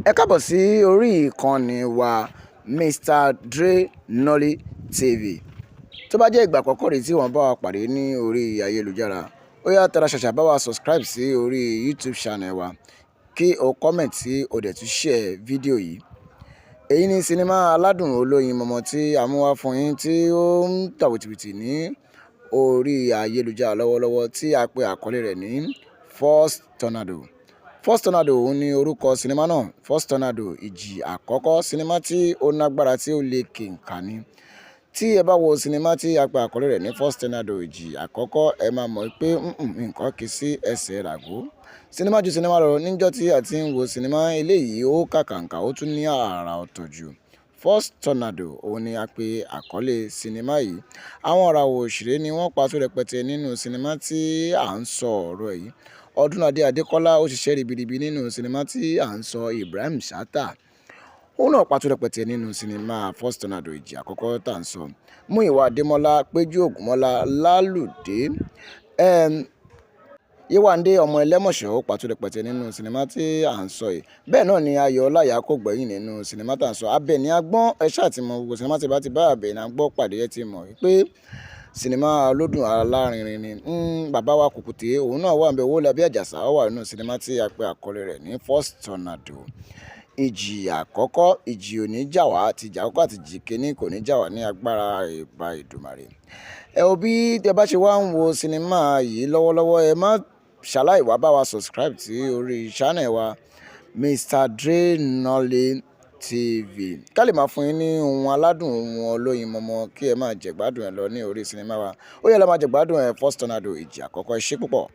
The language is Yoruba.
Ẹ káàbọ̀ sí orí ìkànnì wa Mr. Dre Nolly TV. Tó bá jẹ́ ìgbà àkọ́kọ́ rèé tí wọ́n bá wa pàdé ní orí ayélujára, ó yá tara ṣàṣà bá wa subscribe sí orí YouTube channel wa kí o comment sí o dẹ̀ tún share fídíò yìí. Èyí ni sinimá aládùn olóyin mọ̀mọ́ tí a mú wá fún yín tí ó ń tà wìtìwìtì ní orí ayélujára lọ́wọ́lọ́wọ́ tí a pè àkọlé rẹ̀ ní First Tornado. First Tornado òun ni orúkọ sinimá náà. First Tornado ìjì àkọ́kọ́, sinimá tí ó nágbára tí ó le kìnkà ni. Tí ẹ bá wo sinimá tí a pè àkọlé rẹ̀ ní First Tornado ìjì àkọ́kọ́, ẹ máa mọ̀ pé nǹkan kì í sí ẹsẹ̀ ràgó. Sinimá ju sinimá lọ. Níjọ́ tí a ti ń wo sinimá eléyìí ó kàkàǹkà, ó tún ní àrà ọ̀tọ̀ jù. First Tornado òun ni a pè àkọlé sinimá yìí. Àwọn ọ̀ràwọ̀ òṣèré ni wọ́n pa tó rẹpẹtẹ nínú sinimá tí à ń sọ ọ̀rọ̀ yìí. Ọdúnladé Adékọ́lá ó ṣiṣẹ́ ribiribi nínú sinimá tí à ń sọ. Ibrahim Chatta òun náà pa tó rẹpẹtẹ nínú sinimá First Tornado ìjì àkọ́kọ́ tá à ń sọ. Múyìwá Adémọ́lá, Péjú Ògúnmọ́lá, Lálùdé, Yéwándé ọmọ Ẹlẹ́mọ̀ṣọ́ ó pa tó rẹpẹtẹ nínú sinimá tí à ń sọ yìí. Bẹ́ẹ̀ náà ni Ayọ̀ Ọláìyá kò gbẹ̀yìn nínú sinimá tá à ń sọ. Àbẹ̀ní Agbọ́n, ẹ ṣáà ti mọ gbogbo sinimá tí bá ti bá Àbẹ̀ní Agbọ́n pàdé ẹ ti mọ̀ wípé sinimá olódùn alárinrin ni. Bàbá wa Kùkùté òun náà wà níbẹ̀. Owólabí Àjàsà ó wà nínú sinimá tí a pè àkọlé rẹ̀ ní First Tornado ìjì àkọ́kọ́. Ìjì ò ní jà wá, àti ìjì àkọ́kọ́ àti ìjì kìíní kò ní jà wá ní agbára ìbà Èdùmàrè. Ẹ wo bí tẹ bá ṣe wá ń wo sinimá yìí lọ́wọ́lọ́wọ́, ẹ má ṣàláì wá bá wa subscribe sí orí channel wa Mr. Dre Nolly TV ká lè máa fún yín ní ohun aládùn, ohun olóyin mọ̀mọ́ kí ẹ máa jẹ̀gbádùn ẹ̀ lọ ní orí sinimá wa. Ó yẹ lọ máa jẹ̀gbádùn ẹ̀ First Tornado ìjì àkọ́kọ́. Ẹ ṣé púpọ̀.